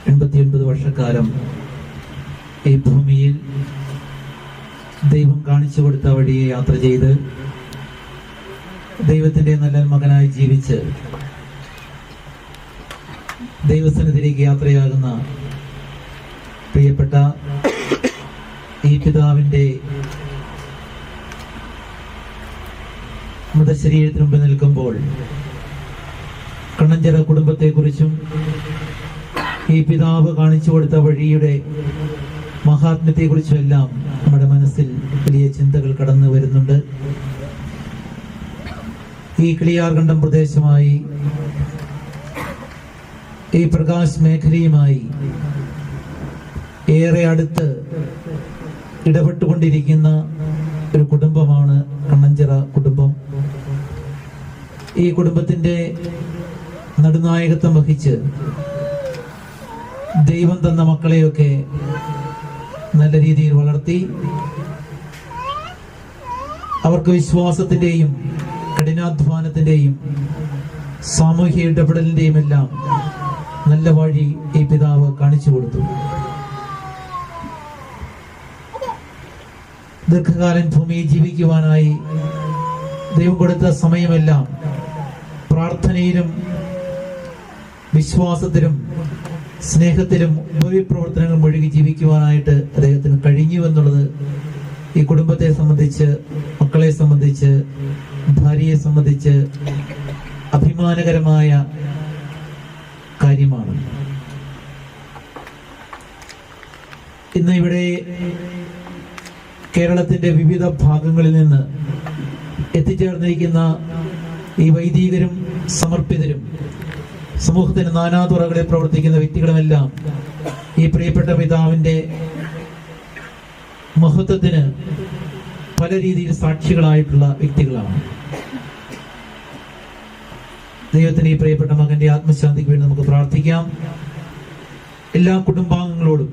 89 വർഷക്കാലം ഈ ഭൂമിയിൽ ദൈവം കാണിച്ചു കൊടുത്ത വഴിയെ യാത്ര ചെയ്ത് ദൈവത്തിൻ്റെ നല്ല മകനായി ജീവിച്ച് ദൈവസന്നിധിയിലേക്ക് യാത്രയാകുന്ന പ്രിയപ്പെട്ട ഈ പിതാവിൻ്റെ മൃതശരീരത്തിന് മുമ്പ് നിൽക്കുമ്പോൾ കണ്ണഞ്ചിറ കുടുംബത്തെക്കുറിച്ചും ഈ പിതാവ് കാണിച്ചു കൊടുത്ത വഴിയുടെ മഹാത്മ്യത്തെക്കുറിച്ചുമെല്ലാം നമ്മുടെ മനസ്സിൽ വലിയ ചിന്തകൾ കടന്നു വരുന്നുണ്ട്. ഈ കിളിയാർകണ്ടം പ്രദേശമായി ഈ പ്രകാശ് മേഖലയുമായി ഏറെ അടുത്ത് ഇടപെട്ടുകൊണ്ടിരിക്കുന്ന ഒരു കുടുംബമാണ് കണ്ണഞ്ചിറ കുടുംബം. ഈ കുടുംബത്തിൻ്റെ നടുനായകത്വം വഹിച്ച് ദൈവം തന്ന മക്കളെയൊക്കെ നല്ല രീതിയിൽ വളർത്തി അവർക്ക് വിശ്വാസത്തിൻ്റെയും കഠിനാധ്വാനത്തിൻ്റെയും സാമൂഹ്യ ഇടപെടലിൻ്റെയും എല്ലാം നല്ല വഴി ഈ പിതാവ് കാണിച്ചു കൊടുത്തു. ദീർഘകാലം ഭൂമിയിൽ ജീവിക്കുവാനായി ദൈവം കൊടുത്ത സമയമെല്ലാം പ്രാർത്ഥനയിലും വിശ്വാസത്തിലും സ്നേഹത്തിലും ഉപരിപ്രവർത്തനങ്ങൾ മുഴുകി ജീവിക്കുവാനായിട്ട് അദ്ദേഹത്തിന് കഴിഞ്ഞു എന്നുള്ളത് ഈ കുടുംബത്തെ സംബന്ധിച്ച്, മക്കളെ സംബന്ധിച്ച്, ഭാര്യയെ സംബന്ധിച്ച് അഭിമാനകരമായ കാര്യമാണ്. ഇന്ന് ഇവിടെ കേരളത്തിന്റെ വിവിധ ഭാഗങ്ങളിൽ നിന്ന് എത്തിച്ചേർന്നിരിക്കുന്ന ഈ വൈദികരും സമർപ്പിതരും സമൂഹത്തിന് നാനാതുറകളിൽ പ്രവർത്തിക്കുന്ന വ്യക്തികളുമെല്ലാം ഈ പ്രിയപ്പെട്ട പിതാവിന്റെ മഹത്വത്തിന് പല രീതിയിൽ സാക്ഷികളായിട്ടുള്ള വ്യക്തികളാണ്. ദൈവത്തിന് ഈ പ്രിയപ്പെട്ട മകന്റെ ആത്മശാന്തിക്ക് വേണ്ടി നമുക്ക് പ്രാർത്ഥിക്കാം. എല്ലാ കുടുംബാംഗങ്ങളോടും,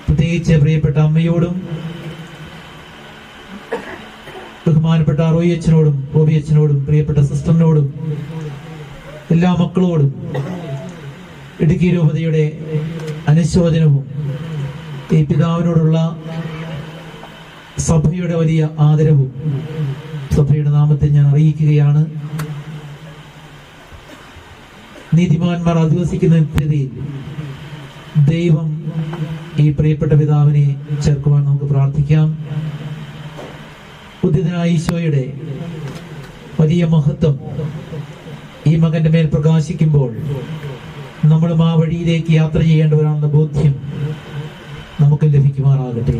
പ്രത്യേകിച്ച് പ്രിയപ്പെട്ട അമ്മയോടും, ബഹുമാനപ്പെട്ട റോയി അച്ഛനോടും, റോബി അച്ഛനോടും, പ്രിയപ്പെട്ട സിസ്റ്ററിനോടും, എല്ലാ മക്കളോടും ഇടുക്കി രൂപതയുടെ അനുശോചനവും ഈ പിതാവിനോടുള്ള സഭയുടെ വലിയ ആദരവും സഭയുടെ നാമത്തിൽ ഞാൻ അറിയിക്കുകയാണ്. നീതിമാന്മാർ അധിവസിക്കുന്ന സ്ഥിതിയിൽ ദൈവം ഈ പ്രിയപ്പെട്ട പിതാവിനെ ചേർക്കുവാൻ നമുക്ക് പ്രാർത്ഥിക്കാം. ഉദ്ധിതനായ ഈശോയുടെ വലിയ മഹത്വം ഈ മകന്റെ മേൽ പ്രകാശിക്കുമ്പോൾ നമ്മളും ആ വഴിയിലേക്ക് യാത്ര ചെയ്യേണ്ടവരാണെന്ന ബോധ്യം നമുക്ക് ലഭിക്കുമാറാകട്ടെ.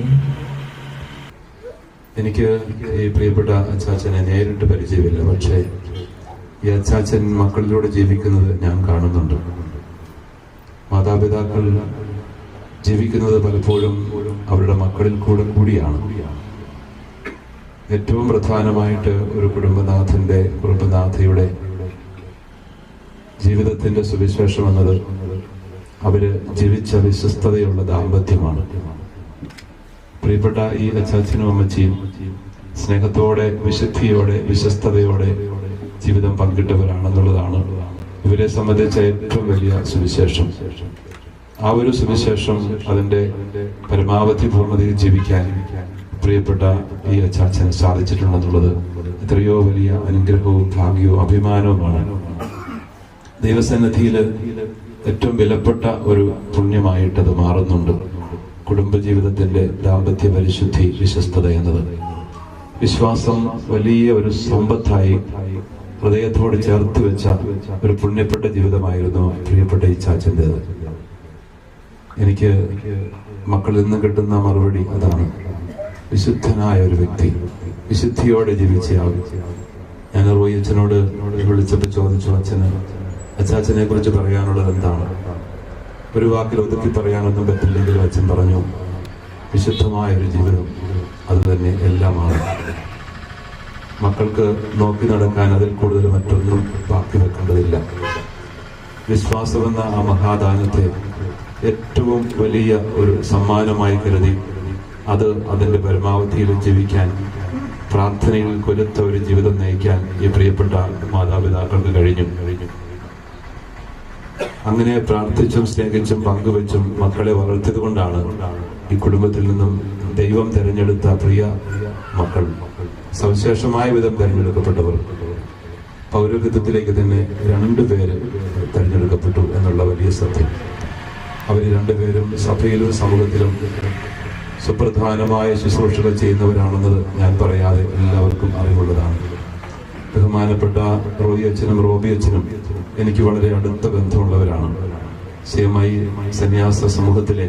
എനിക്ക് ഈ പ്രിയപ്പെട്ട അച്ചാച്ചനെ നേരിട്ട് പരിചയമില്ല, പക്ഷേ ഈ അച്ചാച്ചൻ മക്കളിലൂടെ ജീവിക്കുന്നത് ഞാൻ കാണുന്നുണ്ട്. മാതാപിതാക്കൾ ജീവിക്കുന്നത് പലപ്പോഴും അവരുടെ മക്കളിൽ കൂടിയാണ്. ഏറ്റവും പ്രധാനമായിട്ട് ഒരു കുടുംബനാഥയുടെ ജീവിതത്തിന്റെ സുവിശേഷം എന്നത് അവര് ജീവിച്ച വിശ്വസ്തതയുള്ള ദാമ്പത്യമാണ്. പ്രിയപ്പെട്ട ഈ അച്ചാച്ചനും അമ്മച്ചിയും സ്നേഹത്തോടെ, വിശുദ്ധിയോടെ, വിശ്വസ്തയോടെ ജീവിതം പങ്കിട്ടവരാണെന്നുള്ളതാണ് ഇവരെ സംബന്ധിച്ച ഏറ്റവും വലിയ സുവിശേഷം. ആ ഒരു സുവിശേഷം അതിന്റെ പരമാവധി പൂർണ്ണതയിൽ ജീവിക്കാൻ പ്രിയപ്പെട്ട ഈ അച്ചാച്ചന് സാധിച്ചിട്ടുണ്ടെന്നുള്ളത് എത്രയോ വലിയ അനുഗ്രഹവും ഭാഗ്യവും അഭിമാനവുമാണ്. ദൈവസന്നിധിയിൽ ഏറ്റവും വിലപ്പെട്ട ഒരു പുണ്യമായിട്ടത് മാറുന്നുണ്ട്. കുടുംബജീവിതത്തിന്റെ ദാമ്പത്യ പരിശുദ്ധി, വിശ്വസ്തത എന്നത് വിശ്വാസം വലിയ ഒരു സമ്പത്തായി ഹൃദയത്തോട് ചേർത്ത് വെച്ച ഒരു പുണ്യപ്പെട്ട ജീവിതമായിരുന്നു പ്രിയപ്പെട്ട ഈ ചാച്ചൻ്റെത്. എനിക്ക് മക്കളിൽ നിന്ന് കിട്ടുന്ന മറുപടി അതാണ്. വിശുദ്ധനായ ഒരു വ്യക്തി, വിശുദ്ധിയോടെ ജീവിച്ചയാൾ. ഞാൻ റോയി അച്ഛനോട് വിളിച്ചപ്പോൾ ചോദിച്ചു, അച്ചാച്ചനെ കുറിച്ച് പറയാനുള്ളത് എന്താണ്? ഒരു വാക്കിൽ ഒതുക്കി പറയാനൊന്നും പറ്റില്ലെങ്കിലും അച്ഛൻ പറഞ്ഞു, വിശുദ്ധമായൊരു ജീവിതം അത് തന്നെ എല്ലാമാണ്. മക്കൾക്ക് നോക്കി നടക്കാൻ അതിൽ കൂടുതൽ മറ്റൊന്നും ബാക്കി വെക്കേണ്ടതില്ല. വിശ്വാസമെന്ന ആ മഹാദാനത്തെ ഏറ്റവും വലിയ ഒരു സമ്മാനമായി കരുതി അത് അതിന്റെ പരമാവധിയിൽ ജീവിക്കാൻ, പ്രാർത്ഥനയിൽ കൊലുത്ത ഒരു ജീവിതം നയിക്കാൻ ഈ പ്രിയപ്പെട്ട മാതാപിതാക്കൾക്ക് കഴിഞ്ഞു. അങ്ങനെ പ്രാർത്ഥിച്ചും സ്നേഹിച്ചും പങ്കുവെച്ചും മക്കളെ വളർത്തിയത് കൊണ്ടാണ് ഈ കുടുംബത്തിൽ നിന്നും ദൈവം തിരഞ്ഞെടുത്ത പ്രിയ മക്കൾ, സവിശേഷമായ വിധം തിരഞ്ഞെടുക്കപ്പെട്ടവർ, പൗരോഹിത്യത്തിലേക്ക് തന്നെ 2 പേര് തിരഞ്ഞെടുക്കപ്പെട്ടു എന്നുള്ള വലിയ സത്യം. അവർ 2 പേരും സഭയിലും സമൂഹത്തിലും സുപ്രധാനമായ ശുശ്രൂഷകൾ ചെയ്യുന്നവരാണെന്നത് ഞാൻ പറയാതെ എല്ലാവർക്കും അറിവുള്ളതാണ്. ബഹുമാനപ്പെട്ട റോയി അച്ഛനും റോബി അച്ഛനും എനിക്ക് വളരെ അടുത്ത ബന്ധമുള്ളവരാണ്. CMI സന്യാസ സമൂഹത്തിലെ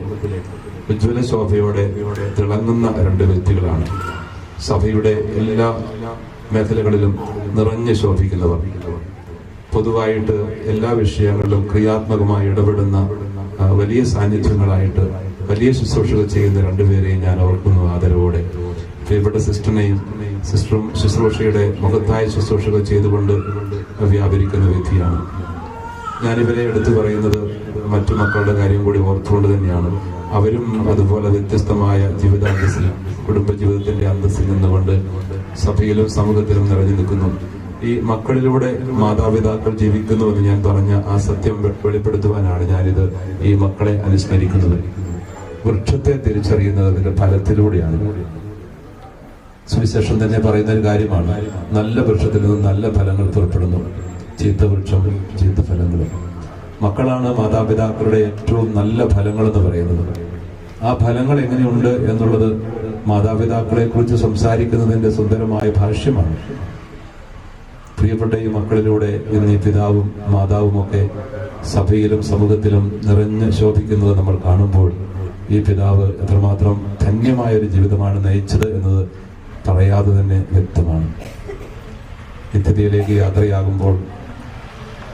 ഉജ്ജ്വല ശോഭയോടെ തിളങ്ങുന്ന 2 വ്യക്തികളാണ്. സഭയുടെ എല്ലാ മേഖലകളിലും നിറഞ്ഞു ശോഭിക്കുന്നവർ, പൊതുവായിട്ട് എല്ലാ വിഷയങ്ങളിലും ക്രിയാത്മകമായി ഇടപെടുന്ന വലിയ സാന്നിധ്യങ്ങളായിട്ട് വലിയ ശുശ്രൂഷകൾ ചെയ്യുന്ന 2 പേരെയും ഞാൻ ഓർക്കുന്നു ആദരവോടെ. പ്രിയപ്പെട്ട സിസ്റ്ററും ശുശ്രൂഷയുടെ മഹത്തായ ശുശ്രൂഷകൾ ചെയ്തുകൊണ്ട് വ്യാപരിക്കുന്ന വ്യക്തിയാണ്. ഞാനിവരെ എടുത്തു പറയുന്നത് മറ്റു മക്കളുടെ കാര്യം കൂടി ഓർത്തുകൊണ്ട് തന്നെയാണ്. അവരും അതുപോലെ വ്യത്യസ്തമായ ജീവിതാന്തസ്സിൽ, കുടുംബജീവിതത്തിന്റെ അന്തസ്സിൽ നിന്നുകൊണ്ട് സഭയിലും സമൂഹത്തിലും നിറഞ്ഞു നിൽക്കുന്നു. ഈ മക്കളിലൂടെ മാതാപിതാക്കൾ ജീവിക്കുന്നുവെന്ന് ഞാൻ പറഞ്ഞ ആ സത്യം വെളിപ്പെടുത്തുവാനാണ് ഞാനിത് ഈ മക്കളെ അനുസ്മരിക്കുന്നത്. വൃക്ഷത്തെ തിരിച്ചറിയുന്നത് അതിന്റെ ഫലത്തിലൂടെയാണ്. സുവിശേഷം തന്നെ പറയുന്ന ഒരു കാര്യമാണ്, നല്ല വൃക്ഷത്തിൽ നിന്ന് നല്ല ഫലങ്ങൾ പുറപ്പെടുന്നു, ചീത്ത വൃക്ഷം ചീത്ത ഫലങ്ങളും. മക്കളാണ് മാതാപിതാക്കളുടെ ഏറ്റവും നല്ല ഫലങ്ങൾ എന്ന് പറയുന്നത്. ആ ഫലങ്ങൾ എങ്ങനെയുണ്ട് എന്നുള്ളത് മാതാപിതാക്കളെ കുറിച്ച് സംസാരിക്കുന്നതിന്റെ സുന്ദരമായ ഭാഷ്യമാണ്. പ്രിയപ്പെട്ട ഈ മക്കളിലൂടെ ഇന്ന് ഈ പിതാവും മാതാവും ഒക്കെ സഭയിലും സമൂഹത്തിലും നിറഞ്ഞ് ശോഭിക്കുന്നത് നമ്മൾ കാണുമ്പോൾ ഈ പിതാവ് എത്രമാത്രം ധന്യമായൊരു ജീവിതമാണ് നയിച്ചത് എന്നത് പറയാതെ തന്നെ വ്യക്തമാണ്. നിത്യതയിലേക്ക് യാത്രയാകുമ്പോൾ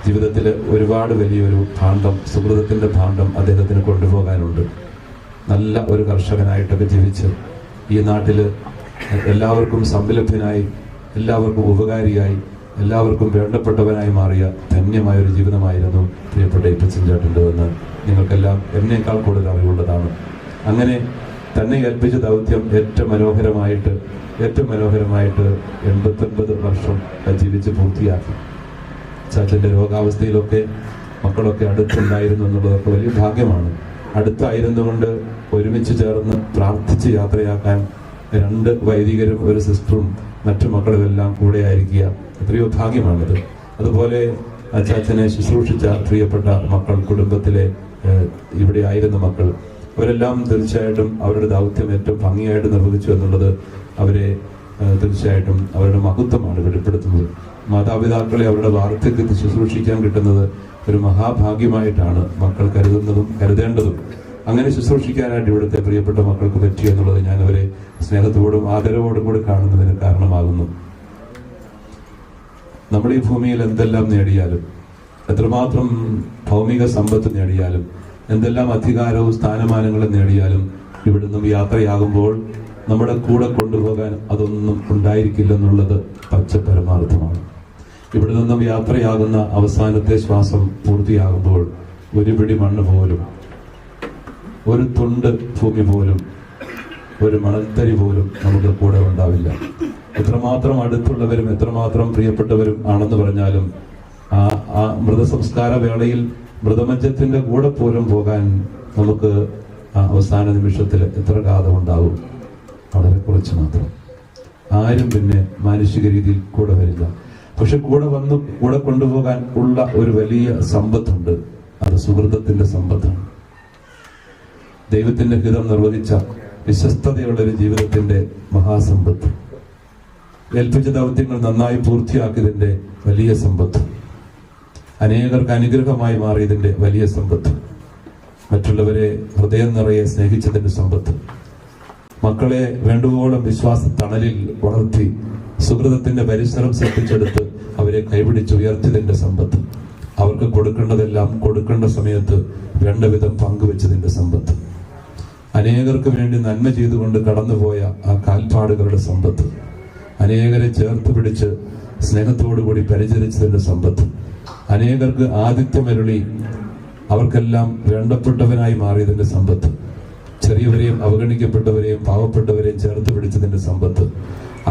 ജീവിതത്തിൽ ഒരുപാട് വലിയൊരു ഭാണ്ഡം, സുഹൃതത്തിന്റെ ഭാണ്ഡം അദ്ദേഹത്തിന് കൊണ്ടുപോകാനുണ്ട്. നല്ല ഒരു കർഷകനായിട്ടൊക്കെ ജീവിച്ച് ഈ നാട്ടില് എല്ലാവർക്കും സംലഭ്യനായി, എല്ലാവർക്കും ഉപകാരിയായി, എല്ലാവർക്കും വേണ്ടപ്പെട്ടവനായി മാറിയ ധന്യമായൊരു ജീവിതമായിരുന്നു പ്രിയപ്പെട്ട ഇപ്പച്ചൻ ചേട്ടൻ്റെതെന്ന് നിങ്ങൾക്കെല്ലാം എന്നേക്കാൾ കൂടുതൽ അറിവുള്ളതാണ്. അങ്ങനെ തന്നെ ഏൽപ്പിച്ച ദൗത്യം ഏറ്റവും മനോഹരമായിട്ട് 89 വർഷം ജീവിച്ച് പൂർത്തിയാക്കി. ചാച്ചൻ്റെ രോഗാവസ്ഥയിലൊക്കെ മക്കളൊക്കെ അടുത്തുണ്ടായിരുന്നു എന്നുള്ളതൊക്കെ വലിയ ഭാഗ്യമാണ്. അടുത്തായിരുന്നുകൊണ്ട് ഒരുമിച്ച് ചേർന്ന് പ്രാർത്ഥിച്ച് യാത്രയാക്കാൻ 2 വൈദികരും ഒരു സിസ്റ്ററും മറ്റു മക്കളും എല്ലാം കൂടെ ആയിരിക്കുക എത്രയോ ഭാഗ്യമാണിത്. അതുപോലെ അച്ചാച്ചനെ ശുശ്രൂഷിച്ച പ്രിയപ്പെട്ട മക്കൾ, കുടുംബത്തിലെ ഇവിടെ ആയിരുന്ന മക്കൾ, അവരെല്ലാം തീർച്ചയായിട്ടും അവരുടെ ദൗത്യം ഏറ്റവും ഭംഗിയായിട്ട് നിർവഹിച്ചു എന്നുള്ളത് അവരെ തീർച്ചയായിട്ടും അവരുടെ മഹത്വമാണ് വെളിപ്പെടുത്തുന്നത്. മാതാപിതാക്കളെ അവരുടെ വാർദ്ധക്യത്തിൽ ശുശ്രൂഷിക്കാൻ കിട്ടുന്നത് ഒരു മഹാഭാഗ്യമായിട്ടാണ് മക്കൾ കരുതേണ്ടതും. അങ്ങനെ ശുശ്രൂഷിക്കാനായിട്ട് ഇവിടുത്തെ പ്രിയപ്പെട്ട മക്കൾക്ക് പറ്റി എന്നുള്ളത് ഞാൻ അവരെ സ്നേഹത്തോടും ആദരവോടും കൂടി കാണുന്നതിന് കാരണമാകുന്നു. നമ്മുടെ ഈ ഭൂമിയിൽ എന്തെല്ലാം നേടിയാലും, എത്രമാത്രം ഭൗമിക സമ്പത്ത് നേടിയാലും, എന്തെല്ലാം അധികാരവും സ്ഥാനമാനങ്ങളും നേടിയാലും, ഇവിടുന്ന് യാത്രയാകുമ്പോൾ നമ്മുടെ കൂടെ കൊണ്ടുപോകാൻ അതൊന്നും ഉണ്ടായിരിക്കില്ലെന്നുള്ളത് പച്ച പരമാർത്ഥമാണ്. ഇവിടെ നിന്നും യാത്രയാകുന്ന അവസാനത്തെ ശ്വാസം പൂർത്തിയാകുമ്പോൾ ഒരു പിടി മണ്ണ് പോലും, ഒരു തുണ്ട് ഭൂമി പോലും, ഒരു മണൽത്തരി പോലും നമുക്ക് കൂടെ ഉണ്ടാവില്ല. എത്രമാത്രം അടുത്തുള്ളവരും എത്രമാത്രം പ്രിയപ്പെട്ടവരും ആണെന്ന് പറഞ്ഞാലും ആ മൃതസംസ്കാര വേളയിൽ മൃതമഞ്ചത്തിന്റെ കൂടെ പോലും പോകാൻ നമുക്ക് അവസാന നിമിഷത്തിൽ എത്ര കാലം ഉണ്ടാവും? വളരെ കുറച്ച് മാത്രം. ആരും പിന്നെ മാനുഷിക രീതിയിൽ കൂടെ വരില്ല. പക്ഷെ കൂടെ കൊണ്ടുപോകാൻ ഉള്ള ഒരു വലിയ സമ്പത്തുണ്ട്. അത് സുഹൃത്തത്തിന്റെ സമ്പത്താണ്. ദൈവത്തിന്റെ ഹിതം നിർവഹിച്ച വിശ്വസ്തതയുള്ള ഒരു ജീവിതത്തിന്റെ മഹാസമ്പത്ത്, ഏൽപ്പിച്ച ദൗത്യങ്ങൾ നന്നായി പൂർത്തിയാക്കിയതിന്റെ വലിയ സമ്പത്ത്, അനേകർക്ക് അനുഗ്രഹമായി മാറിയതിന്റെ വലിയ സമ്പത്ത്, മറ്റുള്ളവരെ ഹൃദയം നിറയെ സ്നേഹിച്ചതിന്റെ സമ്പത്ത്, മക്കളെ വേണ്ടുവോളം വിശ്വാസ തണലിൽ വളർത്തി സുഹൃതത്തിന്റെ പരിസരം സൃഷ്ടിച്ചെടുത്ത് അവരെ കൈപിടിച്ചുയർത്തിയതിന്റെ സമ്പത്ത്, അവർക്ക് കൊടുക്കേണ്ടതെല്ലാം കൊടുക്കേണ്ട സമയത്ത് വേണ്ട വിധം പങ്കുവെച്ചതിന്റെ സമ്പത്ത്, അനേകർക്ക് വേണ്ടി നന്മ ചെയ്തുകൊണ്ട് കടന്നുപോയ ആ കാൽപ്പാടുകളുടെ സമ്പത്ത്, അനേകരെ ചേർത്ത് പിടിച്ച് സ്നേഹത്തോടുകൂടി പരിചരിച്ചതിന്റെ സമ്പത്ത്, അനേകർക്ക് ആതിഥ്യമരുളി അവർക്കെല്ലാം വേണ്ടപ്പെട്ടവനായി മാറിയതിന്റെ സമ്പത്ത്, ചെറിയവരെയും അവഗണിക്കപ്പെട്ടവരെയും പാവപ്പെട്ടവരെയും ചേർത്ത് പിടിച്ചതിന്റെ സമ്പത്ത്,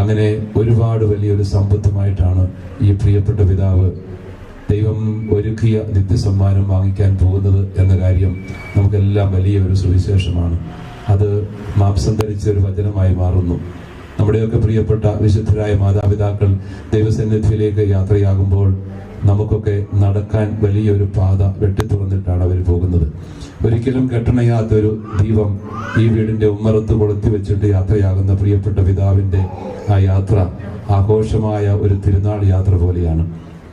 അങ്ങനെ ഒരുപാട് വലിയൊരു സമ്പത്തുമായിട്ടാണ് ഈ പ്രിയപ്പെട്ട പിതാവ് ദൈവം ഒരുക്കിയ നിത്യസമ്മാനം വാങ്ങിക്കാൻ പോകുന്നത് എന്ന കാര്യം നമുക്കെല്ലാം വലിയ ഒരു സുവിശേഷമാണ്. അത് മാംസം ധരിച്ച ഒരു വചനമായി മാറുന്നു. നമ്മുടെയൊക്കെ പ്രിയപ്പെട്ട വിശുദ്ധരായ മാതാപിതാക്കൾ ദൈവസന്നിധിയിലേക്ക് യാത്രയാകുമ്പോൾ നമുക്കൊക്കെ നടക്കാൻ വലിയൊരു പാത വെട്ടിത്തുറന്നിട്ടാണ് അവർ പോകുന്നത്. ഒരിക്കലും കെട്ടണയാത്തൊരു ദീപം ഈ വീടിന്റെ ഉമ്മറത്ത് കൊളുത്തി വെച്ചിട്ട് യാത്രയാകുന്ന പ്രിയപ്പെട്ട പിതാവിന്റെ ആ യാത്ര ആഘോഷമായ ഒരു തിരുനാൾ യാത്ര പോലെയാണ്.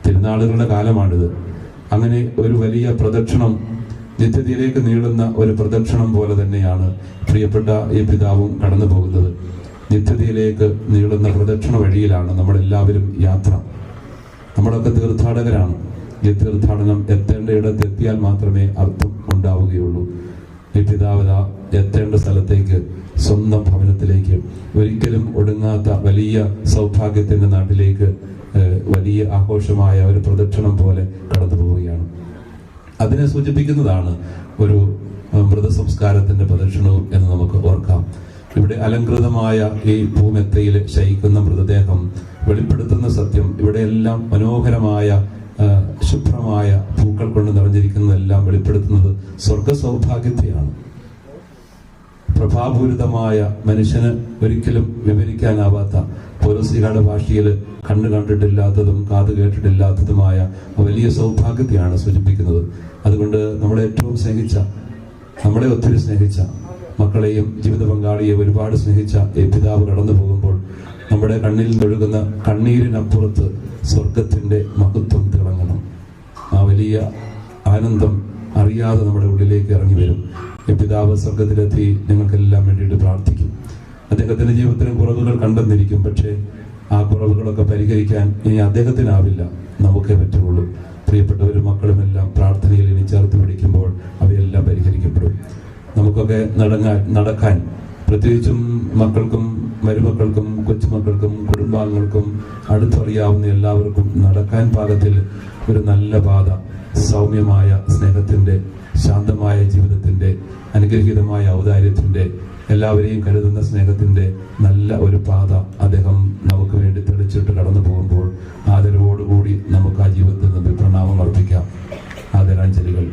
തിരുനാളുകളുടെ കാലമാണിത്. അങ്ങനെ ഒരു വലിയ പ്രദക്ഷിണം, നിത്യതയിലേക്ക് നീളുന്ന ഒരു പ്രദക്ഷിണം പോലെ തന്നെയാണ് പ്രിയപ്പെട്ട ഈ പിതാവും കടന്നു പോകുന്നത്. നിത്യതയിലേക്ക് നീളുന്ന പ്രദക്ഷിണ വഴിയിലാണ് നമ്മളെല്ലാവരും യാത്ര. നമ്മളൊക്കെ തീർത്ഥാടകരാണ്. ഈ തീർത്ഥാടനം എത്തേണ്ട ഇടത്ത് എത്തിയാൽ മാത്രമേ അർത്ഥം ഉണ്ടാവുകയുള്ളൂ. ഈ പിതാവത എത്തേണ്ട സ്ഥലത്തേക്ക്, സ്വന്തം ഭവനത്തിലേക്ക്, ഒരിക്കലും ഒടുങ്ങാത്ത വലിയ സൗഭാഗ്യത്തിന്റെ നാട്ടിലേക്ക് വലിയ ആഘോഷമായ ഒരു പ്രദക്ഷിണം പോലെ കടന്നു പോവുകയാണ്. അതിനെ സൂചിപ്പിക്കുന്നതാണ് ഒരു മൃതസംസ്കാരത്തിന്റെ പ്രദക്ഷിണവും എന്ന് നമുക്ക് ഓർക്കാം. ഇവിടെ അലങ്കൃതമായ ഈ ഭൂമെത്തയിൽ ശയിക്കുന്ന മൃതദേഹം വെളിപ്പെടുത്തുന്ന സത്യം, ഇവിടെയെല്ലാം മനോഹരമായ ശുഭ്രമായ പൂക്കൾ കൊണ്ട് നിറഞ്ഞിരിക്കുന്നതെല്ലാം വെളിപ്പെടുത്തുന്നത് സ്വർഗ സൗഭാഗ്യത്തെയാണ്. പ്രഭാപൂരിതമായ, മനുഷ്യന് ഒരിക്കലും വിവരിക്കാനാവാത്ത, പൗലോസ്ലീഹയുടെ ഭാഷയിൽ കണ്ണ് കണ്ടിട്ടില്ലാത്തതും കാത് കേട്ടിട്ടില്ലാത്തതുമായ വലിയ സൗഭാഗ്യത്തെയാണ് സൂചിപ്പിക്കുന്നത്. അതുകൊണ്ട് നമ്മളെ ഏറ്റവും സ്നേഹിച്ച, നമ്മളെ ഒത്തിരി സ്നേഹിച്ച, മക്കളെയും ജീവിത പങ്കാളിയെയും ഒരുപാട് സ്നേഹിച്ച ഈ പിതാവ് കടന്നു പോകുമ്പോൾ നമ്മുടെ കണ്ണിൽ ഒഴുകുന്ന കണ്ണീരിനപ്പുറത്ത് സ്വർഗത്തിന്റെ മഹത്വം തിളങ്ങണം. ആ വലിയ ആനന്ദം അറിയാതെ നമ്മുടെ ഉള്ളിലേക്ക് ഇറങ്ങി വരും. ഈ പിതാവ് സ്വർഗത്തിലെത്തി നിങ്ങൾക്കെല്ലാം വേണ്ടിയിട്ട് പ്രാർത്ഥിക്കും. അദ്ദേഹത്തിന്റെ ജീവിതത്തിന് കുറവുകൾ കണ്ടെന്നിരിക്കും. പക്ഷേ ആ കുറവുകളൊക്കെ പരിഹരിക്കാൻ ഇനി അദ്ദേഹത്തിനാവില്ല, നമുക്കേ പറ്റുള്ളൂ. പ്രിയപ്പെട്ടവരും മക്കളുമെല്ലാം പ്രാർത്ഥനയിൽ ഇനി ചേർത്ത് പിടിക്കുമ്പോൾ അവയെല്ലാം പരിഹരിക്കപ്പെടും. നമുക്കൊക്കെ നടക്കാൻ, പ്രത്യേകിച്ചും മക്കൾക്കും മരുമക്കൾക്കും കൊച്ചുമക്കൾക്കും കുടുംബാംഗങ്ങൾക്കും അടുത്തറിയാവുന്ന എല്ലാവർക്കും നടക്കാൻ പാകത്തിൽ ഒരു നല്ല പാത, സൗമ്യമായ സ്നേഹത്തിന്റെ, ശാന്തമായ ജീവിതത്തിന്റെ, അനുഗ്രഹീതമായ ഔദാര്യത്തിന്റെ, എല്ലാവരെയും കരുതുന്ന സ്നേഹത്തിന്റെ നല്ല ഒരു പാത അദ്ദേഹം നമുക്ക് വേണ്ടി തെളിച്ചിട്ട് കടന്നു പോകുമ്പോൾ ആദരവോടുകൂടി നമുക്ക് ആ ജീവിതത്തിൽ നിന്ന് പ്രണാമം അർപ്പിക്കാം. ആദരാഞ്ജലികൾ.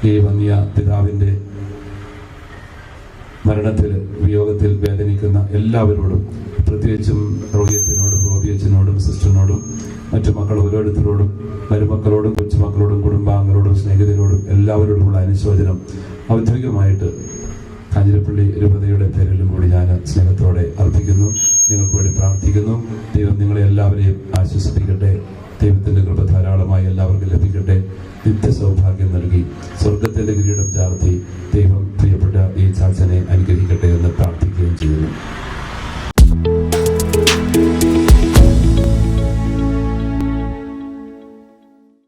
ഈ വന്യ പിതാവിന്റെ മരണത്തിൽ, വിയോഗത്തിൽ വേദനിക്കുന്ന എല്ലാവരോടും, പ്രത്യേകിച്ചും റോയിയച്ചനോടും റോബിയച്ചനോടും സിസ്റ്ററിനോടും മറ്റു മക്കൾ ഓരോരുത്തരോടും, മരുമക്കളോടും കൊച്ചുമക്കളോടും കുടുംബാംഗങ്ങളോടും സ്നേഹിതരോടും എല്ലാവരോടുമുള്ള അനുശോചനം ഔദ്യോഗികമായിട്ട് കാഞ്ഞിരപ്പള്ളി രൂപതയുടെ പേരിലും കൂടി ഞാൻ സ്നേഹത്തോടെ അർപ്പിക്കുന്നു. നിങ്ങൾക്ക് വേണ്ടി പ്രാർത്ഥിക്കുന്നു. ദൈവം നിങ്ങളെ എല്ലാവരെയും ആശ്വസിപ്പിക്കട്ടെ. ദൈവത്തിന്റെ കൃപ ധാരാളമായി എല്ലാവർക്കും ലഭിക്കട്ടെ. നിത്യ സൗഭാഗ്യം നൽകി സ്വർഗത്തിന്റെ കിരീടം ചാർത്തി